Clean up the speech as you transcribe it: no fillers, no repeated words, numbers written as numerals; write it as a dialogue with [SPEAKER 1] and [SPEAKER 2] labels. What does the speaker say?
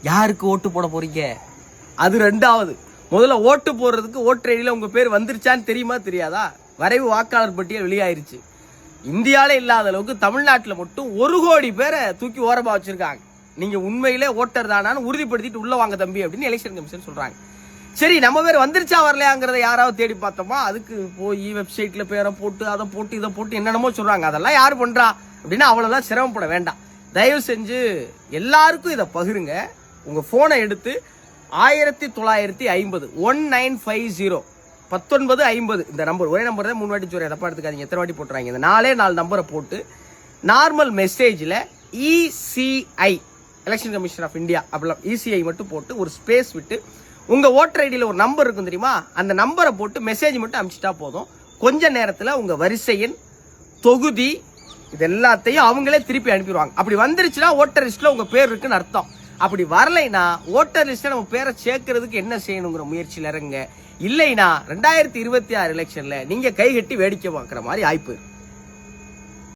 [SPEAKER 1] யாருக்கு ஓட்டு போட போறீங்க? அது ரெண்டாவது. முதல்ல ஓட்டு போடுறதுக்கு ஓட்டர் ஐடியில உங்க பேர் வந்துருச்சான்னு தெரியுமா தெரியாதா? வரைவு வாக்காளர் பட்டியல் வெளியாயிருச்சு. இந்தியாவில இல்லாத அளவுக்கு தமிழ்நாட்டில் மட்டும் 1 கோடி பேரை தூக்கி ஓரமா வச்சிருக்காங்க. நீங்க உண்மையிலே ஓட்டர் தானான்னு உறுதிப்படுத்திட்டு உள்ள வாங்க தம்பி அப்படின்னு எலெக்ஷன் கமிஷன் சொல்றாங்க. சரி, நம்ம பேர் வந்துருச்சா வரலையாங்கிறத யாராவது தேடி பார்த்தோமா? அதுக்கு போய் வெப்சைட்ல பேரை போட்டு அதை போட்டு இதை போட்டு என்னென்னமோ சொல்றாங்க. அதெல்லாம் யாரு பண்றா அப்படின்னா அவ்வளவுதான் சிரமப்பட வேண்டாம். தயவு செஞ்சு எல்லாருக்கும் இதை பகிருங்க. உங்க போனை எடுத்து 1950 1950 1950 இந்த நம்பர், ஒரே நம்பர் தான் 3 வாட்டி சொல்றேன், தப்பா எடுத்துக்காதீங்க, எத்தனை வாட்டி போட்டுறாங்க. இந்த 4 நம்பரை போட்டு நார்மல் மெசேஜ்ல ECI election commission of India அப்படிலாம் ECI மட்டும் போட்டு ஒரு ஸ்பேஸ் விட்டு உங்க ஓட்டர் ஐடியில ஒரு நம்பர் இருக்கும் தெரியுமா, அந்த நம்பரை போட்டு மெசேஜ் மட்டும் அனுப்பிச்சிட்டா போதும். கொஞ்ச நேரத்தில் உங்க வரிசை எண், தொகுதி இது எல்லாத்தையும் அவங்களே திருப்பி அனுப்பிடுவாங்க. அப்படி வந்துருச்சுன்னா ஓட்டர் லிஸ்ட்ல உங்க பேர் இருக்குன்னு அர்த்தம். அப்படி வரலைன்னா ஓட்டர் லிஸ்ட்ல நம்ம பேரை சேர்க்கறதுக்கு என்ன செய்யணுங்கிற முயற்சியில் இறங்க. இல்லைனா 2026 எலெக்ஷன்ல நீங்க கை கட்டி வேடிக்கை பார்க்குற மாதிரி ஆயிப்போயிரு.